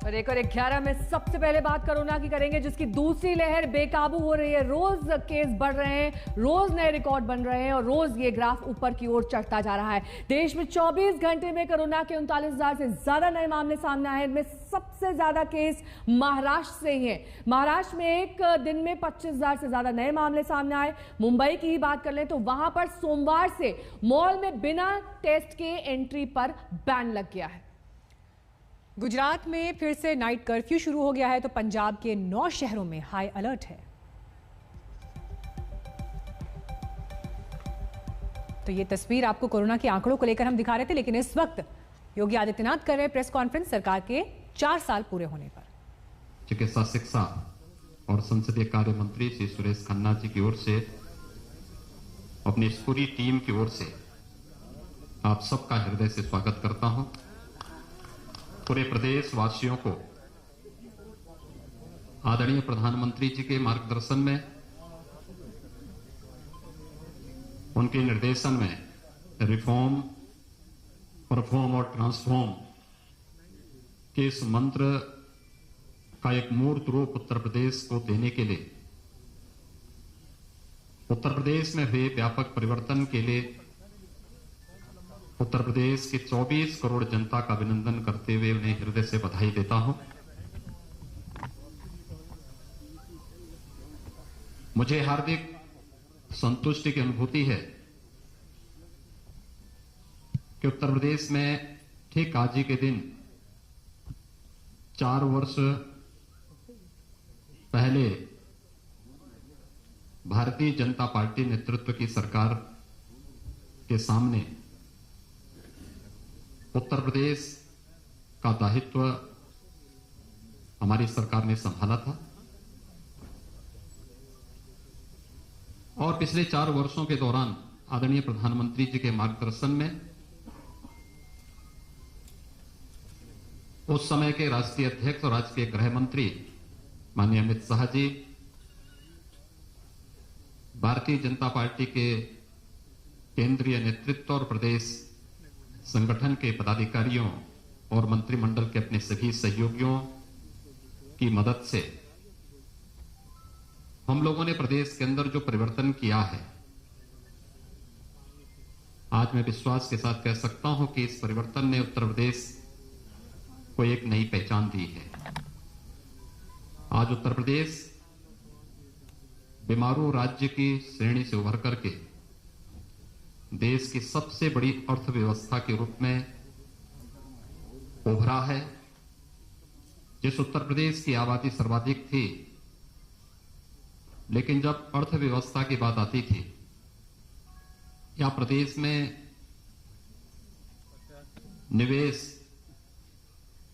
और 11 में सबसे पहले बात कोरोना की करेंगे, जिसकी दूसरी लहर बेकाबू हो रही है। रोज केस बढ़ रहे हैं, रोज नए रिकॉर्ड बन रहे हैं और रोज ये ग्राफ ऊपर की ओर चढ़ता जा रहा है। देश में 24 घंटे में कोरोना के 39,000 से ज्यादा नए मामले सामने आए। इनमें सबसे ज्यादा केस महाराष्ट्र से ही है। महाराष्ट्र में एक दिन में 25,000 से ज्यादा नए मामले सामने आए। मुंबई की ही बात कर लें तो वहां पर सोमवार से मॉल में बिना टेस्ट के एंट्री पर बैन लग गया है। गुजरात में फिर से नाइट कर्फ्यू शुरू हो गया है तो पंजाब के 9 शहरों में हाई अलर्ट है। तो ये तस्वीर आपको कोरोना के आंकड़ों को लेकर हम दिखा रहे थे, लेकिन इस वक्त योगी आदित्यनाथ कर रहे हैं प्रेस कॉन्फ्रेंस सरकार के 4 साल पूरे होने पर। चिकित्सा शिक्षा और संसदीय कार्य मंत्री श्री सुरेश खन्ना जी की ओर से, अपनी इस पूरी टीम की ओर से आप सबका हृदय से स्वागत करता हूं। पूरे प्रदेश वासियों को आदरणीय प्रधानमंत्री जी के मार्गदर्शन में, उनके निर्देशन में रिफॉर्म, परफॉर्म और ट्रांसफॉर्म के इस मंत्र का एक मूर्त रूप उत्तर प्रदेश को देने के लिए, उत्तर प्रदेश में हुए व्यापक परिवर्तन के लिए उत्तर प्रदेश की 24 करोड़ जनता का अभिनंदन करते हुए उन्हें हृदय से बधाई देता हूं। मुझे हार्दिक संतुष्टि की अनुभूति है कि उत्तर प्रदेश में ठीक आज ही के दिन 4 वर्ष पहले भारतीय जनता पार्टी नेतृत्व की सरकार के सामने उत्तर प्रदेश का दायित्व हमारी सरकार ने संभाला था और पिछले 4 वर्षों के दौरान आदरणीय प्रधानमंत्री जी के मार्गदर्शन में उस समय के राष्ट्रीय अध्यक्ष और राज्य के गृह मंत्री माननीय अमित शाह जी, भारतीय जनता पार्टी के केंद्रीय नेतृत्व और प्रदेश संगठन के पदाधिकारियों और मंत्रिमंडल के अपने सभी सहयोगियों की मदद से हम लोगों ने प्रदेश के अंदर जो परिवर्तन किया है, आज मैं विश्वास के साथ कह सकता हूं कि इस परिवर्तन ने उत्तर प्रदेश को एक नई पहचान दी है। आज उत्तर प्रदेश बीमारू राज्य की श्रेणी से उभर करके देश की सबसे बड़ी अर्थव्यवस्था के रूप में उभरा है। जिस उत्तर प्रदेश की आबादी सर्वाधिक थी, लेकिन जब अर्थव्यवस्था की बात आती थी या प्रदेश में निवेश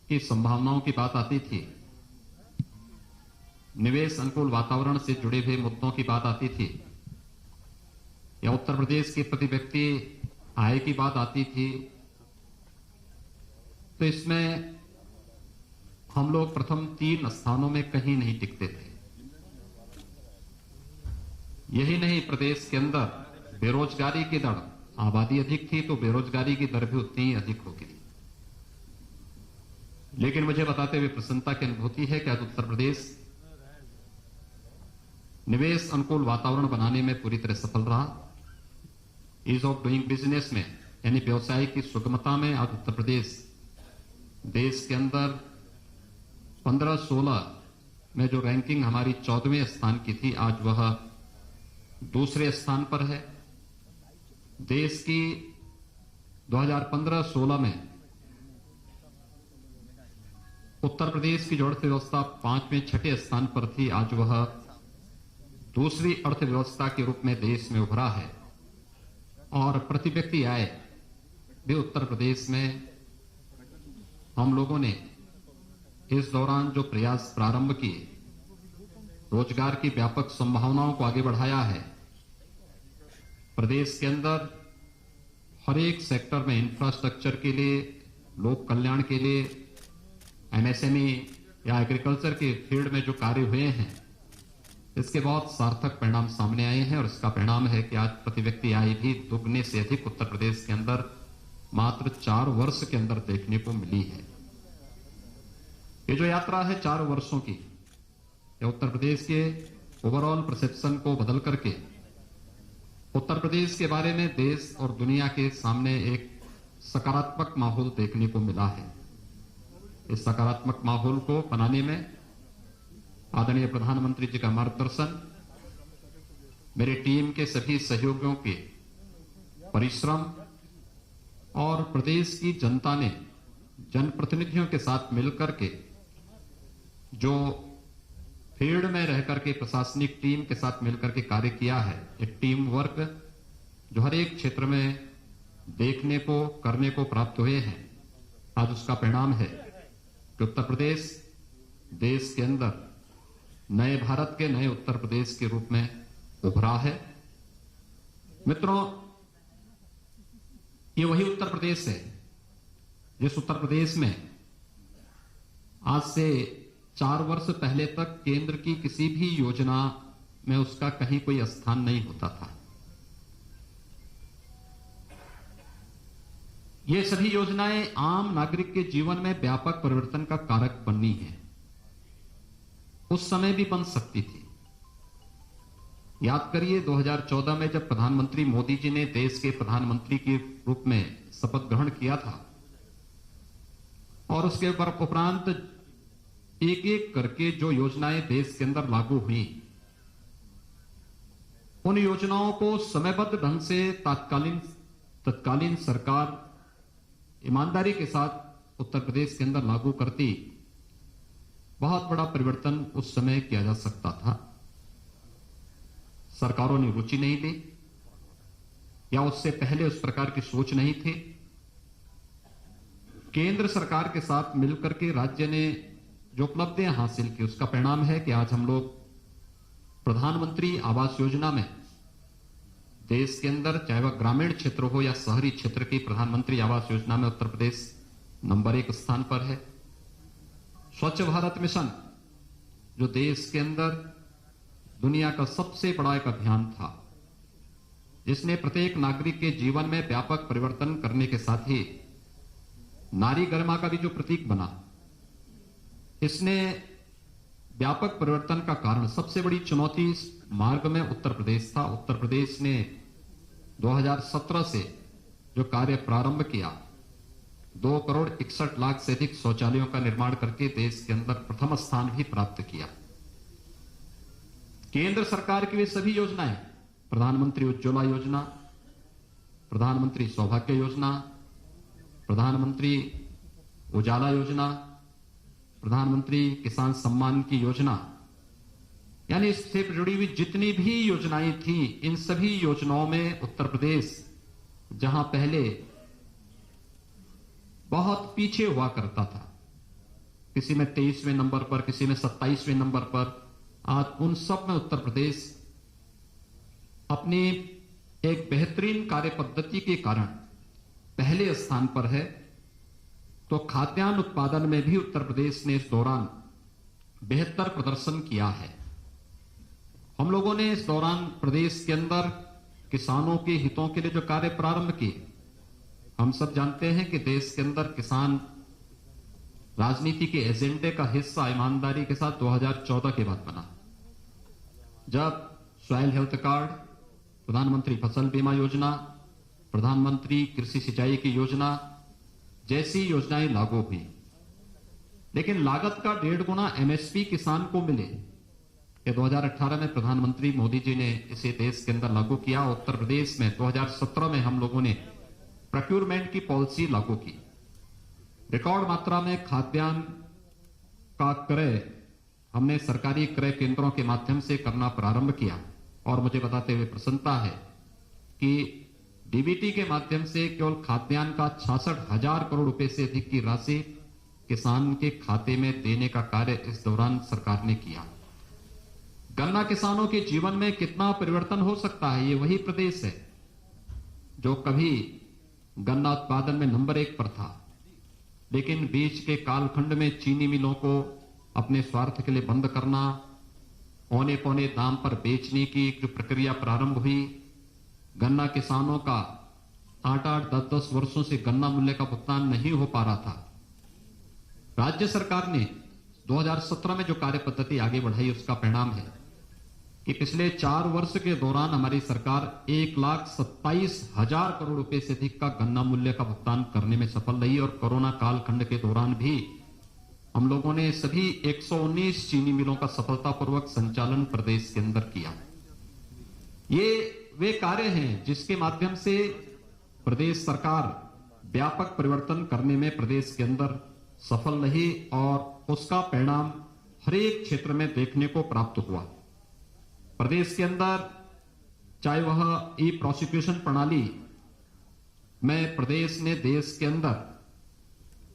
की संभावनाओं की बात आती थी, निवेश अनुकूल वातावरण से जुड़े हुए मुद्दों की बात आती थी, या उत्तर प्रदेश के प्रति व्यक्ति आय की बात आती थी, तो इसमें हम लोग प्रथम 3 स्थानों में कहीं नहीं टिकते थे। यही नहीं, प्रदेश के अंदर बेरोजगारी की दर, आबादी अधिक थी तो बेरोजगारी की दर भी उतनी ही अधिक होगी। लेकिन मुझे बताते हुए प्रसन्नता की अनुभूति है कि आज उत्तर प्रदेश निवेश अनुकूल वातावरण बनाने में पूरी तरह सफल रहा। ईज ऑफ डूइंग बिजनेस में, यानी व्यवसाय की सुगमता में, आज उत्तर प्रदेश देश के अंदर 15-16 में जो रैंकिंग हमारी 14वें स्थान की थी, आज वह दूसरे स्थान पर है। देश की 2015-16 में उत्तर प्रदेश की जो अर्थव्यवस्था 5वें-6ठे स्थान पर थी, आज वह दूसरी अर्थव्यवस्था के रूप में देश में उभरा है। और प्रति व्यक्ति आय भी उत्तर प्रदेश में हम लोगों ने इस दौरान जो प्रयास प्रारंभ किए, रोजगार की व्यापक संभावनाओं को आगे बढ़ाया है। प्रदेश के अंदर हर एक सेक्टर में इंफ्रास्ट्रक्चर के लिए, लोक कल्याण के लिए, एमएसएमई या एग्रीकल्चर के फील्ड में जो कार्य हुए हैं, इसके बहुत सार्थक परिणाम सामने आए हैं। और इसका परिणाम है कि आज प्रति व्यक्ति आय भी दुगने से अधिक उत्तर प्रदेश के अंदर मात्र 4 वर्ष के अंदर देखने को मिली है। ये जो यात्रा है 4 वर्षों की, ये उत्तर प्रदेश के ओवरऑल परसेप्शन को बदल करके उत्तर प्रदेश के बारे में देश और दुनिया के सामने एक सकारात्मक माहौल देखने को मिला है। इस सकारात्मक माहौल को बनाने में आदरणीय प्रधानमंत्री जी का मार्गदर्शन, मेरी टीम के सभी सहयोगियों के परिश्रम और प्रदेश की जनता ने जनप्रतिनिधियों के साथ मिलकर के जो फील्ड में रहकर के प्रशासनिक टीम के साथ मिलकर के कार्य किया है, एक टीम वर्क जो हर एक क्षेत्र में देखने को करने को प्राप्त हुए हैं, आज उसका परिणाम है कि उत्तर प्रदेश देश के अंदर नए भारत के नए उत्तर प्रदेश के रूप में उभरा है। मित्रों, ये वही उत्तर प्रदेश है जिस उत्तर प्रदेश में आज से 4 वर्ष पहले तक केंद्र की किसी भी योजना में उसका कहीं कोई स्थान नहीं होता था। ये सभी योजनाएं आम नागरिक के जीवन में व्यापक परिवर्तन का कारक बननी है, उस समय भी बन सकती थी। याद करिए 2014 में जब प्रधानमंत्री मोदी जी ने देश के प्रधानमंत्री के रूप में शपथ ग्रहण किया था और उसके उपरांत एक एक करके जो योजनाएं देश के अंदर लागू हुई, उन योजनाओं को समयबद्ध ढंग से तत्कालीन सरकार ईमानदारी के साथ उत्तर प्रदेश के अंदर लागू करती, बहुत बड़ा परिवर्तन उस समय किया जा सकता था। सरकारों ने रुचि नहीं ली या उससे पहले उस प्रकार की सोच नहीं थी। केंद्र सरकार के साथ मिलकर के राज्य ने जो उपलब्धियां हासिल की, उसका परिणाम है कि आज हम लोग प्रधानमंत्री आवास योजना में देश के अंदर, चाहे वह ग्रामीण क्षेत्र हो या शहरी क्षेत्र की प्रधानमंत्री आवास योजना में उत्तर प्रदेश नंबर 1 स्थान पर है। स्वच्छ भारत मिशन जो देश के अंदर दुनिया का सबसे बड़ा एक अभियान था, जिसने प्रत्येक नागरिक के जीवन में व्यापक परिवर्तन करने के साथ ही नारी गरिमा का भी जो प्रतीक बना, इसने व्यापक परिवर्तन का कारण, सबसे बड़ी चुनौती इस मार्ग में उत्तर प्रदेश था। उत्तर प्रदेश ने 2017 से जो कार्य प्रारंभ किया, 2,61,00,000 से अधिक शौचालयों का निर्माण करके देश के अंदर प्रथम स्थान भी प्राप्त किया। केंद्र सरकार की वे सभी योजनाएं, प्रधानमंत्री उज्ज्वला योजना, प्रधानमंत्री सौभाग्य योजना, प्रधानमंत्री उजाला योजना, प्रधानमंत्री किसान सम्मान की योजना, यानी इससे जुड़ी हुई जितनी भी योजनाएं थी, इन सभी योजनाओं में उत्तर प्रदेश जहां पहले बहुत पीछे हुआ करता था, किसी में 23वें नंबर पर, किसी में 27वें नंबर पर, आज उन सब में उत्तर प्रदेश अपनी एक बेहतरीन कार्य पद्धति के कारण पहले स्थान पर है। तो खाद्यान्न उत्पादन में भी उत्तर प्रदेश ने इस दौरान बेहतर प्रदर्शन किया है। हम लोगों ने इस दौरान प्रदेश के अंदर किसानों के हितों के लिए जो कार्य प्रारंभ किए, हम सब जानते हैं कि देश के अंदर किसान राजनीति के एजेंडे का हिस्सा ईमानदारी के साथ 2014 के बाद बना, जब सॉइल हेल्थ कार्ड, प्रधानमंत्री फसल बीमा योजना, प्रधानमंत्री कृषि सिंचाई की योजना जैसी योजनाएं लागू हुई। लेकिन लागत का 1.5 गुना एमएसपी किसान को मिले, ये 2018 में प्रधानमंत्री मोदी जी ने इसे देश के अंदर लागू किया। उत्तर प्रदेश में 2017 में हम लोगों ने प्रोक्योरमेंट की पॉलिसी लागू की। रिकॉर्ड मात्रा में खाद्यान्न का क्रय हमने सरकारी क्रय केंद्रों के माध्यम से करना प्रारंभ किया और मुझे बताते हुए प्रसन्नता है कि डीबीटी के माध्यम से केवल खाद्यान्न का 66,000 करोड़ रुपए से अधिक की राशि किसान के खाते में देने का कार्य इस दौरान सरकार ने किया। गन्ना किसानों के जीवन में कितना परिवर्तन हो सकता है, ये वही प्रदेश है जो कभी गन्ना उत्पादन में नंबर 1 पर था, लेकिन बीच के कालखंड में चीनी मिलों को अपने स्वार्थ के लिए बंद करना, औने पौने दाम पर बेचने की जो प्रक्रिया प्रारंभ हुई, गन्ना किसानों का 8-8, 10-10 वर्षों से गन्ना मूल्य का भुगतान नहीं हो पा रहा था। राज्य सरकार ने 2017 में जो कार्य पद्धति आगे बढ़ाई उसका परिणाम है कि पिछले 4 वर्ष के दौरान हमारी सरकार 1,27,000 करोड़ रुपए से अधिक का गन्ना मूल्य का भुगतान करने में सफल रही और कोरोना कालखंड के दौरान भी हम लोगों ने सभी 119 चीनी मिलों का सफलतापूर्वक संचालन प्रदेश के अंदर किया। ये वे कार्य हैं जिसके माध्यम से प्रदेश सरकार व्यापक परिवर्तन करने में प्रदेश के अंदर सफल रही और उसका परिणाम हर एक क्षेत्र में देखने को प्राप्त हुआ। प्रदेश के अंदर चाहे वह ई प्रोसिक्यूशन प्रणाली में प्रदेश ने देश के अंदर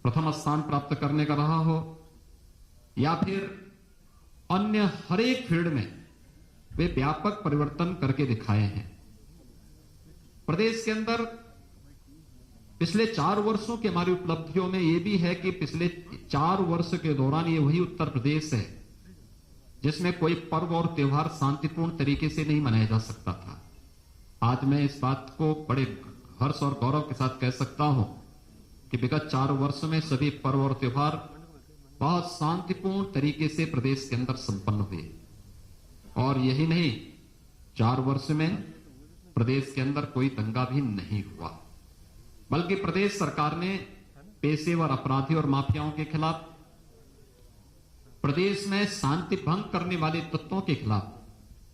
प्रथम स्थान प्राप्त करने का रहा हो या फिर अन्य हर एक फील्ड में वे व्यापक परिवर्तन करके दिखाए हैं। प्रदेश के अंदर पिछले 4 वर्षों की हमारी उपलब्धियों में यह भी है कि पिछले 4 वर्ष के दौरान ये वही उत्तर प्रदेश है जिसमें कोई पर्व और त्योहार शांतिपूर्ण तरीके से नहीं मनाया जा सकता था। आज मैं इस बात को बड़े हर्ष और गौरव के साथ कह सकता हूं कि विगत 4 वर्ष में सभी पर्व और त्योहार बहुत शांतिपूर्ण तरीके से प्रदेश के अंदर संपन्न हुए। और यही नहीं, 4 वर्ष में प्रदेश के अंदर कोई दंगा भी नहीं हुआ, बल्कि प्रदेश सरकार ने पेशेवर अपराधी और माफियाओं के खिलाफ, प्रदेश में शांति भंग करने वाले तत्वों के खिलाफ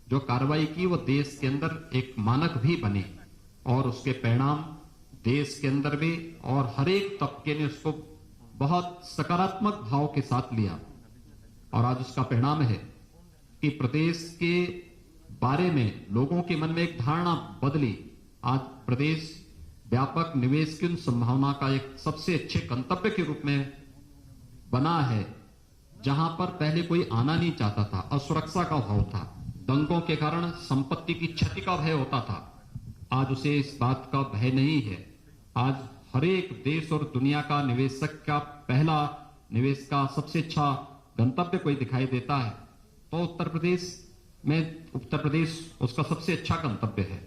जो कार्रवाई की वो देश के अंदर एक मानक भी बने और उसके परिणाम देश के अंदर भी और हर एक तबके ने उसको बहुत सकारात्मक भाव के साथ लिया। और आज उसका परिणाम है कि प्रदेश के बारे में लोगों के मन में एक धारणा बदली। आज प्रदेश व्यापक निवेश की उन संभावना का एक सबसे अच्छे गंतव्य के रूप में बना है, जहां पर पहले कोई आना नहीं चाहता था, असुरक्षा का भाव था, दंगों के कारण संपत्ति की क्षति का भय होता था। आज उसे इस बात का भय नहीं है। आज हर एक देश और दुनिया का निवेशक का पहला निवेश का सबसे अच्छा गंतव्य कोई दिखाई देता है तो उत्तर प्रदेश उसका सबसे अच्छा गंतव्य है।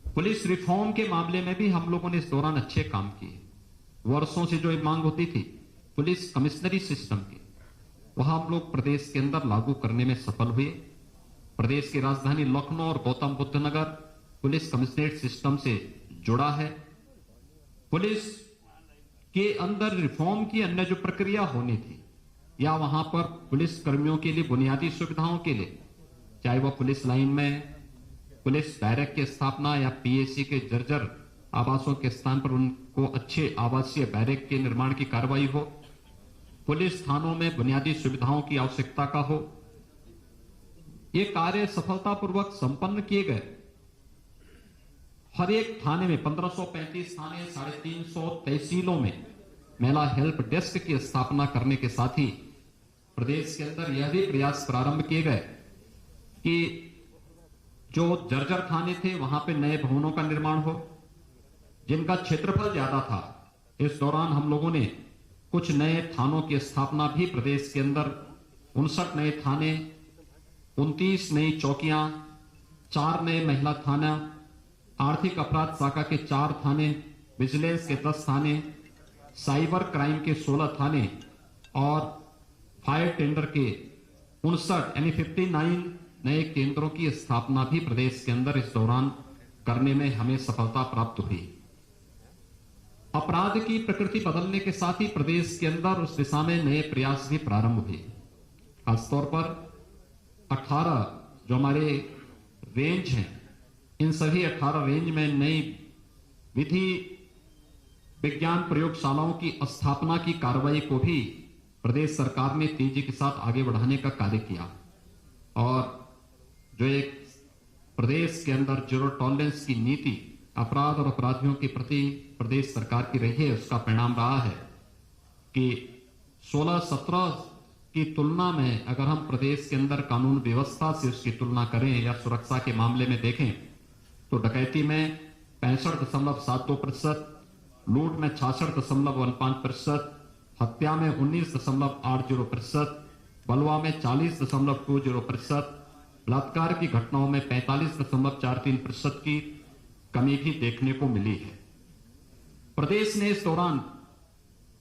पुलिस रिफॉर्म के मामले में भी हम लोगों ने इस दौरान अच्छे काम किए। वर्षों से जो मांग होती थी पुलिस कमिश्नरी सिस्टम की, वह हम लोग प्रदेश के अंदर लागू करने में सफल हुए। प्रदेश की राजधानी लखनऊ और गौतम बुद्ध नगर पुलिस कमिश्नरेट सिस्टम से जुड़ा है। पुलिस के अंदर रिफॉर्म की अन्य जो प्रक्रिया होनी थी या वहां पर पुलिस कर्मियों के लिए बुनियादी सुविधाओं के लिए, चाहे वह पुलिस लाइन में पुलिस बैरक की स्थापना या पीएसी के जर्जर आवासों के स्थान पर उनको अच्छे आवासीय बैरक के निर्माण की कार्रवाई हो, पुलिस थानों में बुनियादी सुविधाओं की आवश्यकता का हो, ये कार्य सफलतापूर्वक संपन्न किए गए। हर एक थाने में 1535 थाने, 350 तहसीलों में महिला हेल्प डेस्क की स्थापना करने के साथ ही प्रदेश के अंदर यह भी प्रयास प्रारंभ किए गए कि जो जर्जर थाने थे वहां पे नए भवनों का निर्माण हो, जिनका क्षेत्रफल ज्यादा था। इस दौरान हम लोगों ने कुछ नए थानों की स्थापना भी प्रदेश के अंदर 59 नए थाने, 29 नई चौकियां, 4 नए महिला थाना, आर्थिक अपराध शाखा के 4 थाने, विजिलेंस के 10 थाने, साइबर क्राइम के 16 थाने और फायर टेंडर के 59 यानी 59 नए केंद्रों की स्थापना भी प्रदेश के अंदर इस दौरान करने में हमें सफलता प्राप्त हुई। अपराध की प्रकृति बदलने के साथ ही प्रदेश के अंदर उस दिशा में नए प्रयास भी प्रारंभ हुए। खासतौर पर 18 जो हमारे रेंज हैं, इन सभी 18 रेंज में नई विधि विज्ञान प्रयोगशालाओं की स्थापना की कार्रवाई को भी प्रदेश सरकार ने तेजी के साथ आगे बढ़ाने का कार्य किया। और जो एक प्रदेश के अंदर जीरो टॉलरेंस की नीति अपराध और अपराधियों के प्रति प्रदेश सरकार की रही है, उसका परिणाम रहा है कि 16-17 की तुलना में अगर हम प्रदेश के अंदर कानून व्यवस्था से उसकी तुलना करें या सुरक्षा के मामले में देखें तो डकैती में 65.72%, लूट में 66.15%, हत्या में 19.80%, बलवा में 40.20%, बलात्कार की घटनाओं में 45.43% की कमी भी देखने को मिली है। प्रदेश ने इस दौरान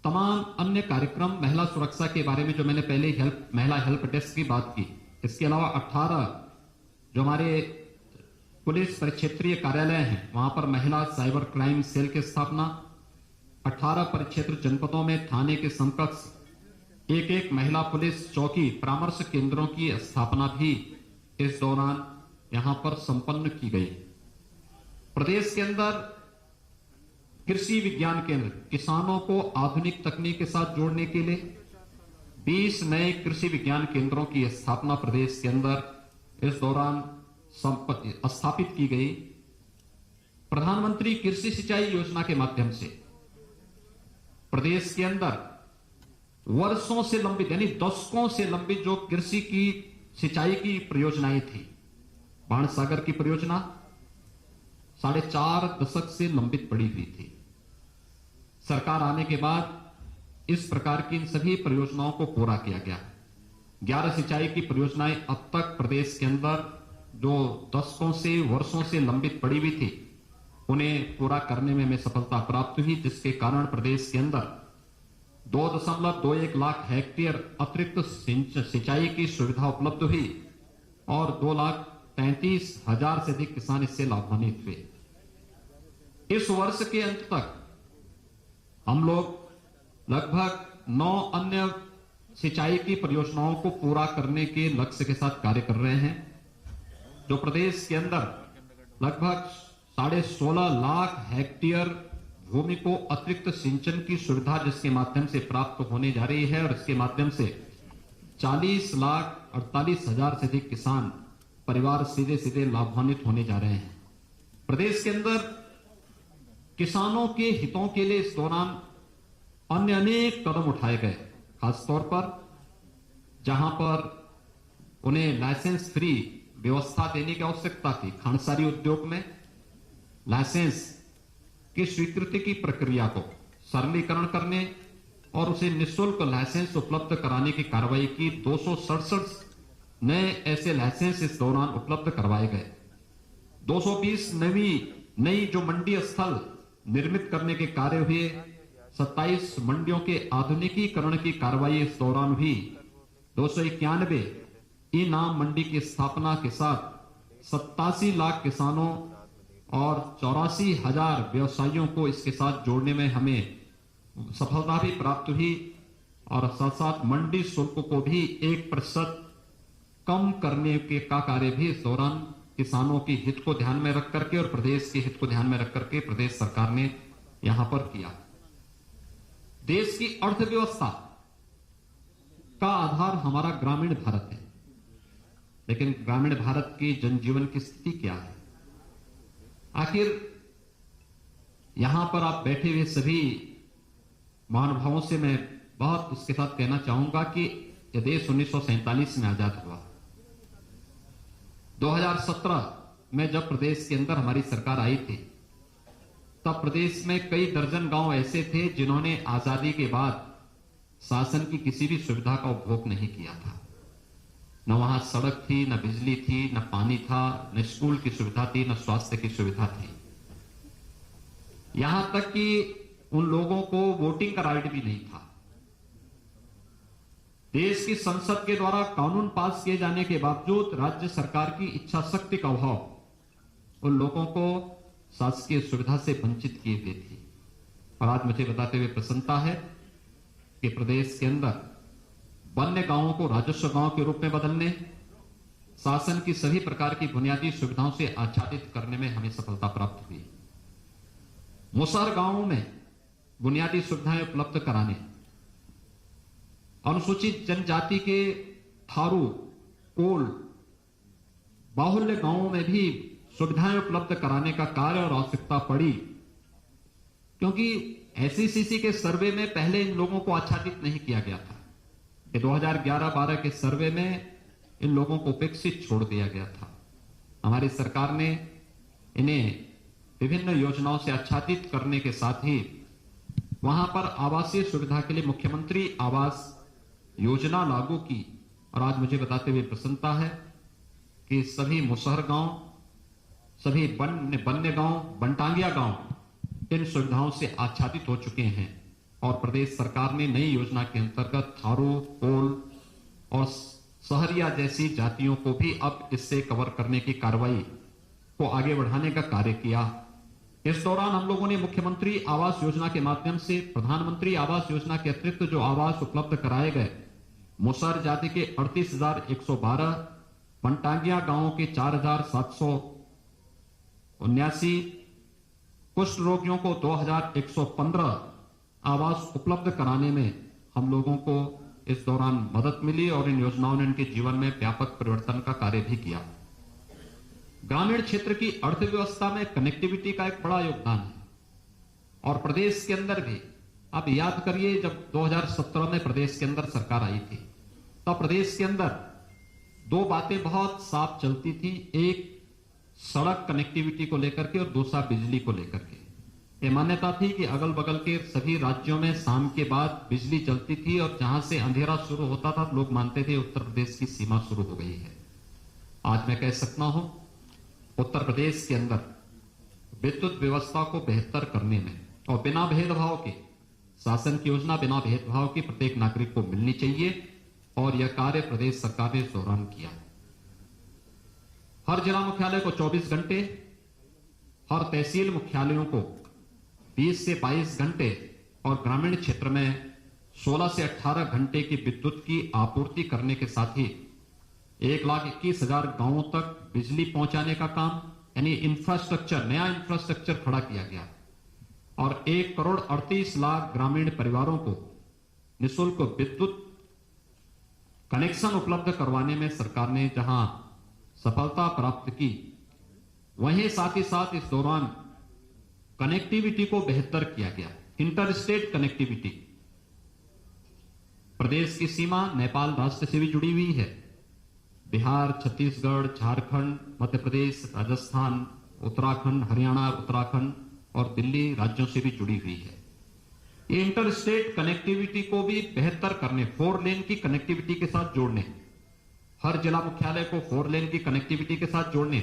तमाम अन्य कार्यक्रम, महिला सुरक्षा के बारे में जो मैंने पहले महिला हेल्प डेस्क की बात की, इसके अलावा 18 जो हमारे पुलिस परिक्षेत्रीय कार्यालय हैं वहां पर महिला साइबर क्राइम सेल की स्थापना, 18 परिक्षेत्र जनपदों में थाने के समकक्ष एक महिला पुलिस चौकी परामर्श केंद्रों की स्थापना भी इस दौरान यहां पर संपन्न की गई। प्रदेश के अंदर कृषि विज्ञान केंद्र, किसानों को आधुनिक तकनीक के साथ जोड़ने के लिए 20 नए कृषि विज्ञान केंद्रों की स्थापना प्रदेश के अंदर इस दौरान स्थापित की गई। प्रधानमंत्री कृषि सिंचाई योजना के माध्यम से प्रदेश के अंदर वर्षों से लंबित यानी दशकों से लंबित जो कृषि की सिंचाई की परियोजनाएं थी, बाण सागर की परियोजना 4.5 दशक से लंबित पड़ी हुई थी। सरकार आने के बाद इस प्रकार की इन सभी परियोजनाओं को पूरा किया गया। 11 सिंचाई की परियोजनाएं अब तक प्रदेश के अंदर जो दशकों से वर्षों से लंबित पड़ी हुई थी उन्हें पूरा करने में हमें सफलता प्राप्त हुई, जिसके कारण प्रदेश के अंदर 2.21 लाख हेक्टेयर अतिरिक्त सिंचाई की सुविधा उपलब्ध हुई और 2,33,000 से अधिक किसान इससे लाभान्वित हुए। इस वर्ष के अंत तक हम लोग लगभग 9 अन्य सिंचाई की परियोजनाओं को पूरा करने के लक्ष्य के साथ कार्य कर रहे हैं, जो प्रदेश के अंदर लगभग 16.5 लाख हेक्टेयर भूमि को अतिरिक्त सिंचन की सुविधा जिसके माध्यम से प्राप्त होने जा रही है और इसके माध्यम से 40,48,000 से अधिक किसान परिवार सीधे सीधे लाभान्वित होने जा रहे हैं। प्रदेश के अंदर किसानों के हितों के लिए इस दौरान अन्य अनेक कदम उठाए गए, खासतौर पर जहां पर उन्हें लाइसेंस फ्री व्यवस्था देने की आवश्यकता थी। खांडसारी उद्योग में लाइसेंस की स्वीकृति की प्रक्रिया को सरलीकरण करने और उसे निःशुल्क लाइसेंस उपलब्ध कराने की कार्रवाई की। 267 नए ऐसे लाइसेंस इस दौरान उपलब्ध करवाए गए। 220 नई जो मंडी स्थल निर्मित करने के कार्य हुए। 27 मंडियों के आधुनिकीकरण की कार्रवाई इस दौरान हुई। 291 ई नाम मंडी की स्थापना के साथ 87 लाख किसानों और 84,000 व्यवसायियों को इसके साथ जोड़ने में हमें सफलता भी प्राप्त हुई और साथ साथ मंडी शुल्क को भी 1% कम करने के का कार्य भी इस दौरान किसानों के हित को ध्यान में रख करके और प्रदेश के हित को ध्यान में रख करके प्रदेश सरकार ने यहां पर किया। देश की अर्थव्यवस्था का आधार हमारा ग्रामीण भारत है, लेकिन ग्रामीण भारत की जनजीवन की स्थिति क्या है? आखिर यहां पर आप बैठे हुए सभी महानुभावों से मैं बहुत इसके साथ कहना चाहूंगा कि यह देश 1947 में आजाद हुआ। 2017 में जब प्रदेश के अंदर हमारी सरकार आई थी, तब प्रदेश में कई दर्जन गांव ऐसे थे जिन्होंने आजादी के बाद शासन की किसी भी सुविधा का उपभोग नहीं किया था। न वहां सड़क थी, न बिजली थी, न पानी था, न स्कूल की सुविधा थी, न स्वास्थ्य की सुविधा थी। यहां तक कि उन लोगों को वोटिंग का राइट भी नहीं था। देश की संसद के द्वारा कानून पास किए जाने के बावजूद राज्य सरकार की इच्छा शक्ति का अभाव उन लोगों को शासकीय सुविधा से वंचित किए गए थी। और आज मुझे बताते हुए प्रसन्नता है कि प्रदेश के अंदर वन्य गांवों को राजस्व गांव के रूप में बदलने, शासन की सभी प्रकार की बुनियादी सुविधाओं से आच्छादित करने में हमें सफलता प्राप्त हुई। मुसहर गांवों में बुनियादी सुविधाएं उपलब्ध कराने, अनुसूचित जनजाति के थारू, कोल, बाहुल्य गांवों में भी सुविधाएं उपलब्ध कराने का कार्य और आवश्यकता पड़ी, क्योंकि एसईसीसी के सर्वे में पहले इन लोगों को आच्छादित नहीं किया गया था। 2011-12 के सर्वे में इन लोगों को उपेक्षित छोड़ दिया गया था। हमारी सरकार ने इन्हें विभिन्न योजनाओं से आच्छादित करने के साथ ही वहां पर आवासीय सुविधा के लिए मुख्यमंत्री आवास योजना लागू की। और आज मुझे बताते हुए प्रसन्नता है कि सभी मुसहर गांव, सभी वन्य गांव, बनटांगिया गांव इन सुविधाओं से आच्छादित हो चुके हैं। और प्रदेश सरकार ने नई योजना के अंतर्गत थारू, कोल और सहरिया जैसी जातियों को भी अब इससे कवर करने की कार्रवाई को आगे बढ़ाने का कार्य किया। इस दौरान हम लोगों ने मुख्यमंत्री आवास योजना के माध्यम से प्रधानमंत्री आवास योजना के अतिरिक्त जो आवास उपलब्ध कराए गए, मुसहर जाति के 38,112, पंटांगिया गांव के 4,779, कुष्ठ रोगियों को 2,115 आवास उपलब्ध कराने में हम लोगों को इस दौरान मदद मिली और इन योजनाओं ने उनके जीवन में व्यापक परिवर्तन का कार्य भी किया। ग्रामीण क्षेत्र की अर्थव्यवस्था में कनेक्टिविटी का एक बड़ा योगदान है और प्रदेश के अंदर भी आप याद करिए, जब 2017 में प्रदेश के अंदर सरकार आई थी तब प्रदेश के अंदर दो बातें बहुत साफ चलती थी, एक सड़क कनेक्टिविटी को लेकर के और दूसरा बिजली को लेकर के। ये मान्यता थी कि अगल बगल के सभी राज्यों में शाम के बाद बिजली चलती थी और जहां से अंधेरा शुरू होता था लोग मानते थे उत्तर प्रदेश की सीमा शुरू हो गई है। आज मैं कह सकता हूं उत्तर प्रदेश के अंदर विद्युत व्यवस्था को बेहतर करने में और बिना भेदभाव के शासन की योजना बिना भेदभाव के प्रत्येक नागरिक को मिलनी चाहिए और यह कार्य प्रदेश सरकार ने इस दौरान किया। हर जिला मुख्यालय को 24 घंटे, हर तहसील मुख्यालयों को 20 से 22 घंटे और ग्रामीण क्षेत्र में 16 से 18 घंटे की विद्युत की आपूर्ति करने के साथ ही 1,21,000 गांवों तक बिजली पहुंचाने का काम यानी इंफ्रास्ट्रक्चर, नया इंफ्रास्ट्रक्चर खड़ा किया गया और 1,38,00,000 ग्रामीण परिवारों को निःशुल्क विद्युत कनेक्शन उपलब्ध करवाने में सरकार ने जहां सफलता प्राप्त की, वहीं साथ ही साथ इस दौरान कनेक्टिविटी को बेहतर किया गया। इंटर स्टेट कनेक्टिविटी, प्रदेश की सीमा नेपाल राष्ट्र से भी जुड़ी हुई है। बिहार, छत्तीसगढ़, झारखंड, मध्य प्रदेश, राजस्थान, उत्तराखंड, हरियाणा, उत्तराखंड और दिल्ली राज्यों से भी जुड़ी हुई है। ये इंटर स्टेट कनेक्टिविटी को भी बेहतर करने, 4 लेन की कनेक्टिविटी के साथ जोड़ने, हर जिला मुख्यालय को 4 लेन की कनेक्टिविटी के साथ जोड़ने,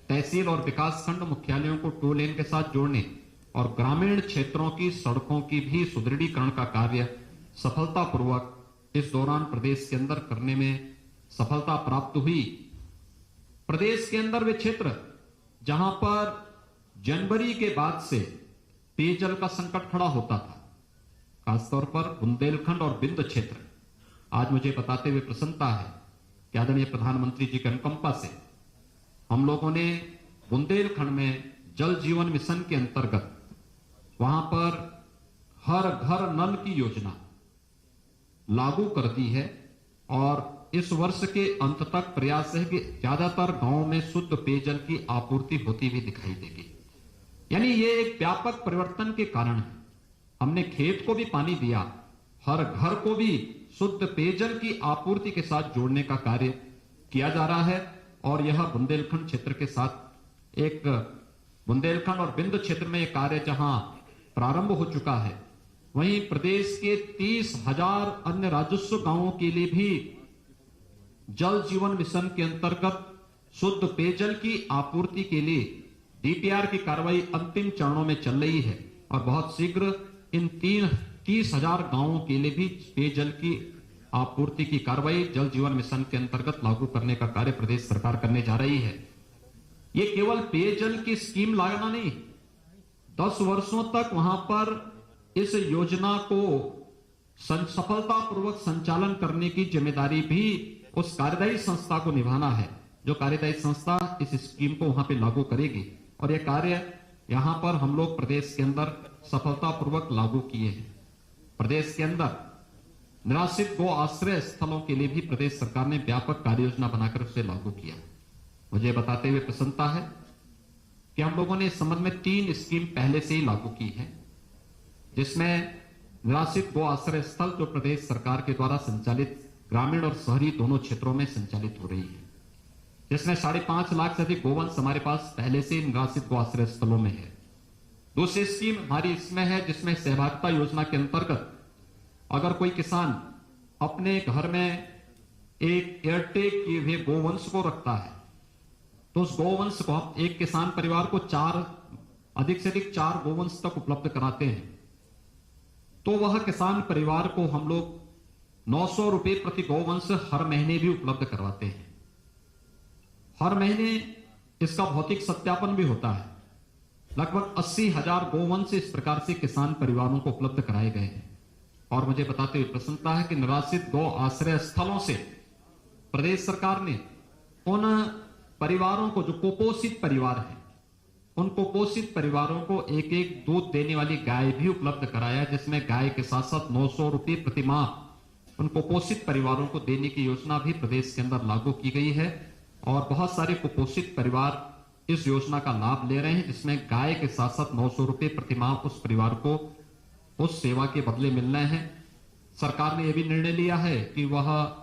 तहसील और विकासखंड मुख्यालयों को 2 लेन के साथ जोड़ने और ग्रामीण क्षेत्रों की सड़कों की भी सुदृढ़ीकरण का कार्य सफलतापूर्वक इस दौरान प्रदेश के अंदर करने में सफलता प्राप्त हुई। प्रदेश के अंदर वे क्षेत्र जहां पर जनवरी के बाद से पेयजल का संकट खड़ा होता था, खासतौर पर बुंदेलखंड और बिंद क्षेत्र, आज मुझे बताते हुए प्रसन्नता है कि आदरणीय प्रधानमंत्री जी के अनुकंपा से हम लोगों ने बुंदेलखंड में जल जीवन मिशन के अंतर्गत वहां पर हर घर नल की योजना लागू कर दी है और इस वर्ष के अंत तक प्रयास है कि ज्यादातर गांवों में शुद्ध पेयजल की आपूर्ति होती हुई दिखाई देगी। यानी ये एक व्यापक परिवर्तन के कारण है। हमने खेत को भी पानी दिया, हर घर को भी शुद्ध पेयजल की आपूर्ति के साथ जोड़ने का कार्य किया जा रहा है और यह बुंदेलखंड क्षेत्र के साथ एक बुंदेलखंड और बिंद क्षेत्र में यह कार्य जहां प्रारंभ हो चुका है, वहीं प्रदेश के 30,000 अन्य राजस्व गांवों के लिए भी जल जीवन मिशन के अंतर्गत शुद्ध पेयजल की आपूर्ति के लिए डीपीआर की कार्रवाई अंतिम चरणों में चल रही है और बहुत शीघ्र इन 30,000 गांवों के लिए भी पेयजल की आपूर्ति की कार्रवाई जल जीवन मिशन के अंतर्गत लागू करने का कार्य प्रदेश सरकार करने जा रही है। ये केवल पेयजल की स्कीम लाना नहीं, 10 वर्षों तक वहां पर इस योजना को सफलतापूर्वक संचालन करने की जिम्मेदारी भी उस कार्यदायी संस्था को निभाना है, जो कार्यदायी संस्था इस स्कीम को वहां पे लागू करेगी और यह कार्य यहां पर हम लोग प्रदेश के अंदर सफलतापूर्वक लागू किए हैं। प्रदेश के अंदर निराश्रित गो आश्रय स्थलों के लिए भी प्रदेश सरकार ने व्यापक कार्य योजना बनाकर उसे लागू किया। मुझे बताते हुए प्रसन्नता है कि हम लोगों ने इस संबंध में 3 स्कीम पहले से ही लागू की है, जिसमें निराश्रित गो आश्रय स्थल जो प्रदेश सरकार के द्वारा संचालित ग्रामीण और शहरी दोनों क्षेत्रों में संचालित हो रही है, जिसमें 5.5 लाख से अधिक गोवंश हमारे पास पहले से निराश्रित गो आश्रय स्थलों में है। दूसरी स्कीम हमारी इसमें है जिसमें सहभागिता योजना के अंतर्गत अगर कोई किसान अपने घर में एक एयरटेक किए हुए गोवंश को रखता है तो उस गोवंश को एक किसान परिवार को अधिक से अधिक 4 गोवंश तक उपलब्ध कराते हैं। तो वह किसान परिवार को हम लोग 900 रुपए प्रति गौवंश हर महीने भी उपलब्ध करवाते हैं। हर महीने इसका भौतिक सत्यापन भी होता है। लगभग 80,000 गौवंश इस प्रकार से किसान परिवारों को उपलब्ध कराए गए हैं। और मुझे बताते हुए प्रसन्नता है कि निराश्रित गौ आश्रय स्थलों से प्रदेश सरकार ने उन परिवारों को, जो कुपोषित परिवार हैं, उन कुपोषित परिवारों को एक एक दूध देने वाली गाय भी उपलब्ध कराया, जिसमें गाय के साथ साथ 900 रुपए प्रति माह उन कुपोषित परिवारों को देने की योजना भी प्रदेश के अंदर लागू की गई है। और बहुत सारे कुपोषित परिवार इस योजना का लाभ ले रहे हैं, जिसमें गाय के साथ साथ 900 रुपए प्रति माह उस परिवार को उस सेवा के बदले मिल रहे हैं। सरकार ने यह भी निर्णय लिया है कि वह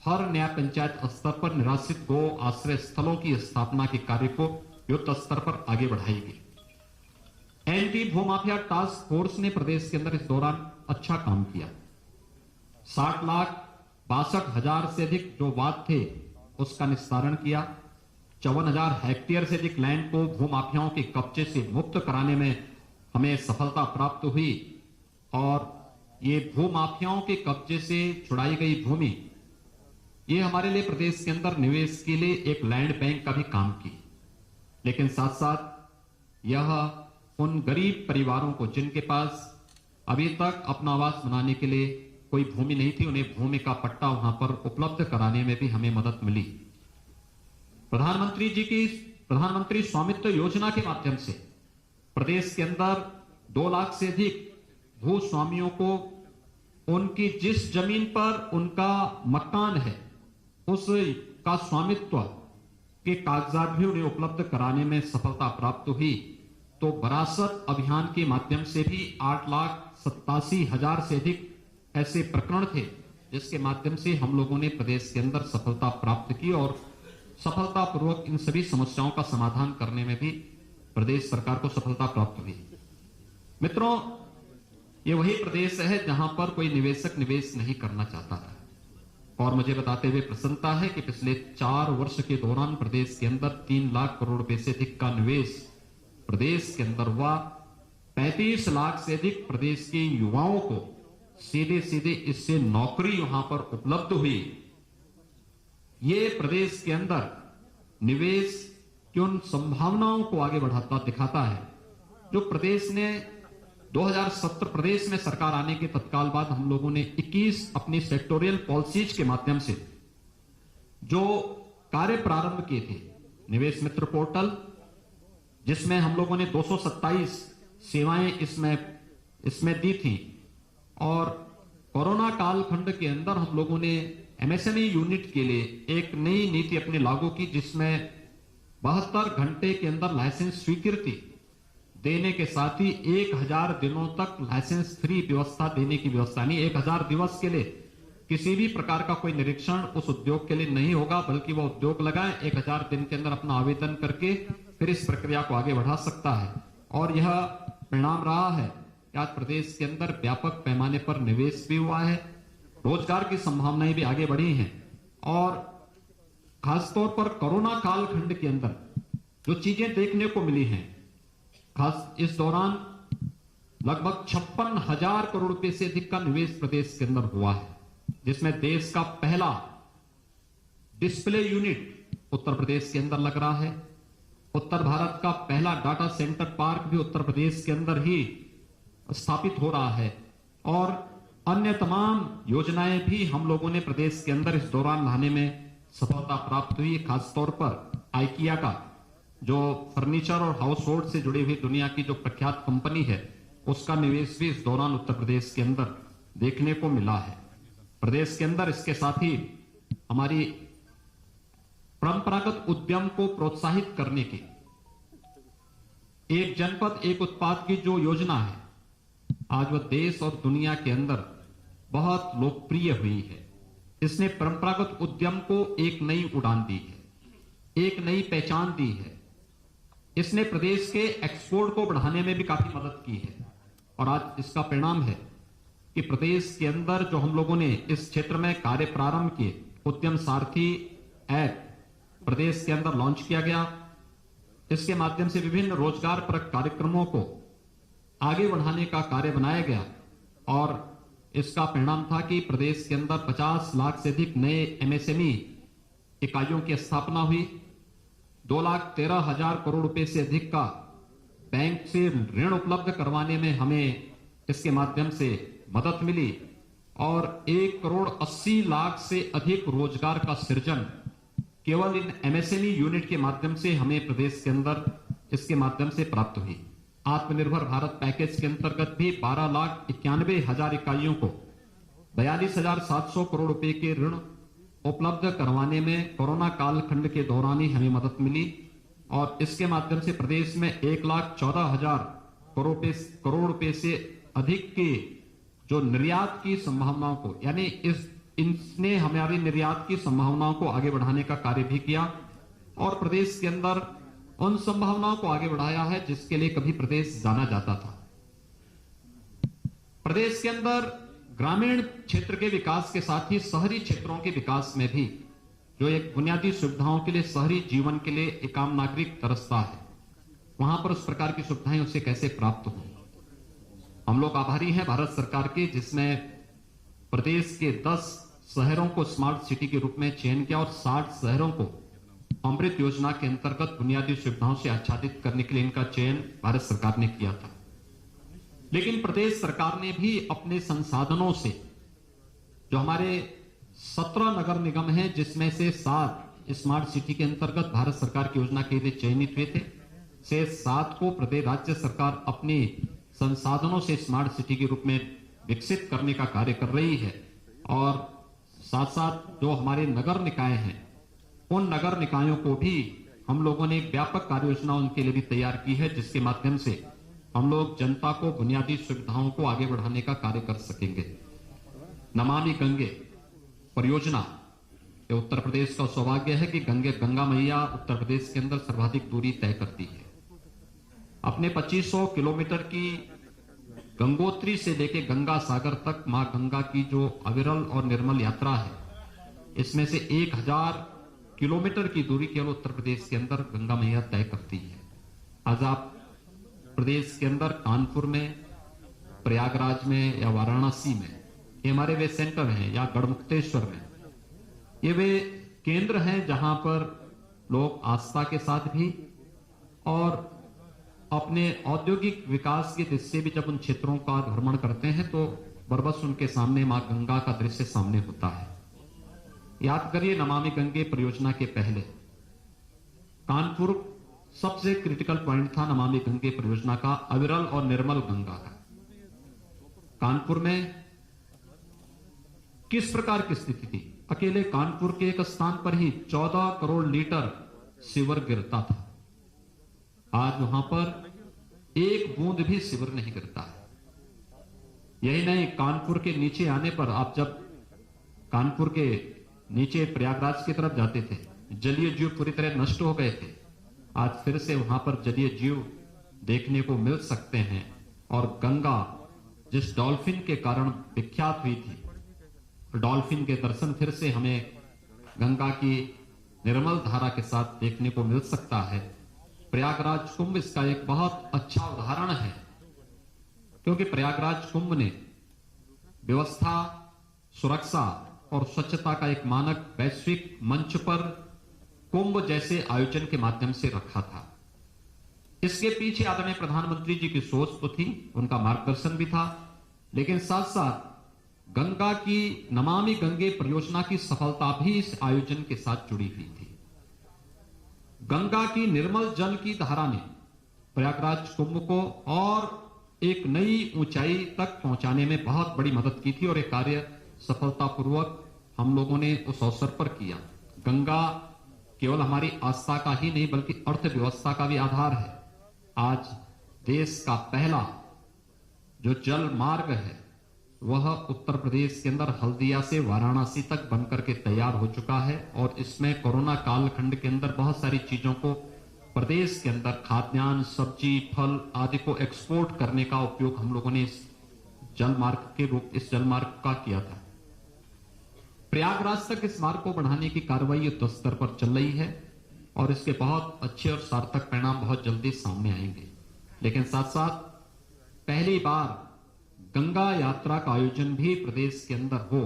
हर न्याय पंचायत स्तर पर निराश्रित गौ आश्रय स्थलों की स्थापना के कार्य को युद्ध स्तर पर आगे बढ़ाएगी। एंटी भूमाफिया टास्क फोर्स ने प्रदेश के अंदर इस दौरान अच्छा काम किया। 60,62,000 से अधिक जो वाद थे उसका निस्तारण किया। 54,000 हेक्टेयर से अधिक लैंड को भूमाफियाओं के कब्जे से मुक्त कराने में हमें सफलता प्राप्त हुई। और ये भूमाफियाओं के कब्जे से छुड़ाई गई भूमि, ये हमारे लिए प्रदेश के अंदर निवेश के लिए एक लैंड बैंक का भी काम की। लेकिन साथ साथ यह उन गरीब परिवारों को, जिनके पास अभी तक अपना आवास बनाने के लिए कोई भूमि नहीं थी, उन्हें भूमि का पट्टा वहां पर उपलब्ध कराने में भी हमें मदद मिली। प्रधानमंत्री स्वामित्व योजना के माध्यम से प्रदेश के अंदर 2 लाख से अधिक भूस्वामियों को उनकी जिस जमीन पर उनका मकान है उसका स्वामित्व के कागजात भी उन्हें उपलब्ध कराने में सफलता प्राप्त हुई। तो वरासत अभियान के माध्यम से भी 8,87,000 से अधिक ऐसे प्रकरण थे, जिसके माध्यम से हम लोगों ने प्रदेश के अंदर सफलता प्राप्त की और सफलतापूर्वक इन सभी समस्याओं का समाधान करने में भी प्रदेश सरकार को सफलता प्राप्त हुई। मित्रों, ये वही प्रदेश है जहां पर कोई निवेशक निवेश नहीं करना चाहता था। और मुझे बताते हुए प्रसन्नता है कि पिछले 4 वर्ष के दौरान प्रदेश के अंदर 3 लाख करोड़ रुपए से अधिक का निवेश प्रदेश के अंदर हुआ। 35 लाख से अधिक प्रदेश के युवाओं को सीधे सीधे इससे नौकरी वहां पर उपलब्ध हुई। ये प्रदेश के अंदर निवेश की उन संभावनाओं को आगे बढ़ाता दिखाता है जो प्रदेश ने 2017 प्रदेश में सरकार आने के तत्काल बाद हम लोगों ने 21 अपनी सेक्टोरियल पॉलिसीज के माध्यम से जो कार्य प्रारंभ किए थे। निवेश मित्र पोर्टल, जिसमें हम लोगों ने 227 सेवाएं इसमें दी थी। और कोरोना कालखंड के अंदर हम लोगों ने एमएसएमई यूनिट के लिए एक नई नीति अपनी लागू की, जिसमें 72 घंटे के अंदर लाइसेंस स्वीकृति देने के साथ ही 1000 दिनों तक लाइसेंस फ्री व्यवस्था देने की व्यवस्था। नहीं, 1000 दिवस के लिए किसी भी प्रकार का कोई निरीक्षण उस उद्योग के लिए नहीं होगा, बल्कि वह उद्योग लगाए 1000 दिन के अंदर अपना आवेदन करके फिर इस प्रक्रिया को आगे बढ़ा सकता है। और यह परिणाम रहा है कि आज प्रदेश के अंदर व्यापक पैमाने पर निवेश भी हुआ है, रोजगार की संभावनाएं भी आगे बढ़ी हैं। और खासतौर पर कोरोना कालखंड के अंदर जो चीजें देखने को मिली हैं, खास इस दौरान लगभग 56,000 करोड़ रुपए से अधिक का निवेश प्रदेश के अंदर हुआ है, जिसमें देश का पहला डिस्प्ले यूनिट उत्तर प्रदेश के अंदर लग रहा है। उत्तर भारत का पहला डाटा सेंटर पार्क भी उत्तर प्रदेश के अंदर ही स्थापित हो रहा है। और अन्य तमाम योजनाएं भी हम लोगों ने प्रदेश के अंदर इस दौरान लाने में सफलता प्राप्त हुई। खासतौर पर आइकिया का, जो फर्नीचर और हाउस होल्ड से जुड़ी हुई दुनिया की जो प्रख्यात कंपनी है, उसका निवेश भी इस दौरान उत्तर प्रदेश के अंदर देखने को मिला है। प्रदेश के अंदर इसके साथ ही हमारी परंपरागत उद्यम को प्रोत्साहित करने की एक जनपद एक उत्पाद की जो योजना है, आज वह देश और दुनिया के अंदर बहुत लोकप्रिय हुई है। इसने परंपरागत उद्यम को एक नई उड़ान दी है, एक नई पहचान दी है। इसने प्रदेश के एक्सपोर्ट को बढ़ाने में भी काफी मदद की है। और आज इसका परिणाम है कि प्रदेश के अंदर जो हम लोगों ने इस क्षेत्र में कार्य प्रारंभ किए, उद्यम सारथी ऐप प्रदेश के अंदर लॉन्च किया गया। इसके माध्यम से विभिन्न रोजगार परक कार्यक्रमों को आगे बढ़ाने का कार्य बनाया गया। और इसका परिणाम था कि प्रदेश के अंदर 50 लाख से अधिक नए एमएसएमई इकाइयों की स्थापना हुई। 2,13,000 करोड़ रुपए से अधिक का बैंक से ऋण उपलब्ध करवाने में हमें इसके माध्यम से मदद मिली और 1,80,00,000 से अधिक रोजगार का सृजन केवल इन एमएसएमई यूनिट के माध्यम से हमें प्रदेश के अंदर इसके माध्यम से प्राप्त हुई। आत्मनिर्भर भारत पैकेज के अंतर्गत भी 12,91,000 इकाइयों को 42,700 करोड़ रुपए के ऋण उपलब्ध करवाने में कोरोना कालखंड के दौरान ही हमें मदद मिली और इसके माध्यम से प्रदेश में 1,14,000 करोड़ रुपए से अधिक के जो निर्यात की संभावनाओं को, यानी इसने हमारी निर्यात की संभावनाओं को आगे बढ़ाने का कार्य भी किया और प्रदेश के अंदर उन संभावनाओं को आगे बढ़ाया है जिसके लिए कभी प्रदेश जाना जाता था। प्रदेश के अंदर ग्रामीण क्षेत्र के विकास के साथ ही शहरी क्षेत्रों के विकास में भी जो एक बुनियादी सुविधाओं के लिए, शहरी जीवन के लिए एक आम नागरिक तरसता है, वहां पर उस प्रकार की सुविधाएं उसे कैसे प्राप्त हो। हम लोग आभारी हैं भारत सरकार के, जिसने प्रदेश के 10 शहरों को स्मार्ट सिटी के रूप में चयन किया और 60 शहरों को अमृत योजना के अंतर्गत बुनियादी सुविधाओं से आच्छादित करने के लिए इनका चयन भारत सरकार ने किया था। लेकिन प्रदेश सरकार ने भी अपने संसाधनों से, जो हमारे 17 नगर निगम हैं जिसमें से 7 स्मार्ट सिटी के अंतर्गत भारत सरकार की योजना के लिए चयनित हुए थे, से 7 को प्रदेश राज्य सरकार अपने संसाधनों से स्मार्ट सिटी के रूप में विकसित करने का कार्य कर रही है और साथ साथ जो हमारे नगर निकाय हैं उन नगर निकायों को भी हम लोगों ने एक व्यापक कार्य योजना उनके लिए भी तैयार की है, जिसके माध्यम से हम लोग जनता को बुनियादी सुविधाओं को आगे बढ़ाने का कार्य कर सकेंगे। नमामि गंगे परियोजना, ये उत्तर प्रदेश का सौभाग्य है कि गंगा मैया उत्तर प्रदेश के अंदर सर्वाधिक दूरी तय करती है। अपने 2500 किलोमीटर की गंगोत्री से लेके गंगा सागर तक मां गंगा की जो अविरल और निर्मल यात्रा है, इसमें से 1000 किलोमीटर की दूरी केवल उत्तर प्रदेश के अंदर गंगा मैया तय करती है। आज आप प्रदेश के अंदर कानपुर में, प्रयागराज में या वाराणसी में, ये हमारे वे सेंटर हैं, या गढ़मुक्तेश्वर में, ये वे केंद्र हैं जहां पर लोग आस्था के साथ भी और अपने औद्योगिक विकास के दृष्टि भी जब उन क्षेत्रों का भ्रमण करते हैं तो बरबस उनके सामने मां गंगा का दृश्य सामने होता है। याद करिए, नमामि गंगे परियोजना के पहले कानपुर सबसे क्रिटिकल पॉइंट था नमामि गंगे परियोजना का, अविरल और निर्मल गंगा का। कानपुर में किस प्रकार की स्थिति थी? अकेले कानपुर के एक स्थान पर ही 14 करोड़ लीटर सीवर गिरता था। आज वहां पर एक बूंद भी सीवर नहीं गिरता है। यही नहीं, कानपुर के नीचे आने पर, आप जब कानपुर के नीचे प्रयागराज की तरफ जाते थे, जलीय जीव पूरी तरह नष्ट हो गए थे। आज फिर से वहां पर जलीय जीव देखने को मिल सकते हैं और गंगा जिस डॉल्फिन के कारण विख्यात हुई थी, डॉल्फिन के दर्शन फिर से हमें गंगा की निर्मल धारा के साथ देखने को मिल सकता है। प्रयागराज कुंभ इसका एक बहुत अच्छा उदाहरण है, क्योंकि प्रयागराज कुंभ ने व्यवस्था, सुरक्षा और स्वच्छता का एक मानक वैश्विक मंच पर कुंभ जैसे आयोजन के माध्यम से रखा था। इसके पीछे आदरणीय प्रधानमंत्री जी की सोच तो थी, उनका मार्गदर्शन भी था, लेकिन साथ साथ गंगा की नमामि गंगे परियोजना की सफलता भी इस आयोजन के साथ जुड़ी हुई थी। गंगा की निर्मल जल की धारा ने प्रयागराज कुंभ को और एक नई ऊंचाई तक पहुंचाने में बहुत बड़ी मदद की थी और एक कार्य सफलतापूर्वक हम लोगों ने उस अवसर पर किया। गंगा केवल हमारी आस्था का ही नहीं बल्कि अर्थव्यवस्था का भी आधार है। आज देश का पहला जो जल मार्ग है वह उत्तर प्रदेश के अंदर हल्दिया से वाराणसी तक बनकर के तैयार हो चुका है और इसमें कोरोना कालखंड के अंदर बहुत सारी चीजों को प्रदेश के अंदर खाद्यान्न, सब्जी, फल आदि को एक्सपोर्ट करने का उपयोग हम लोगों ने इस जल मार्ग का किया था। प्रयागराज तक इस मार्ग को बढ़ाने की कार्रवाई युद्ध स्तर पर चल रही है और इसके बहुत अच्छे और सार्थक परिणाम बहुत जल्दी सामने आएंगे। लेकिन साथ साथ पहली बार गंगा यात्रा का आयोजन भी प्रदेश के अंदर हो।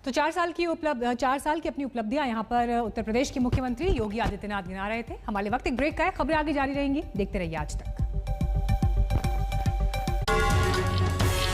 तो 4 साल की अपनी उपलब्धियां यहां पर उत्तर प्रदेश के मुख्यमंत्री योगी आदित्यनाथ गिना रहे थे। हमारे वक्त एक ब्रेक का है, खबरें आगे जारी रहेंगी, देखते रहिए आज तक।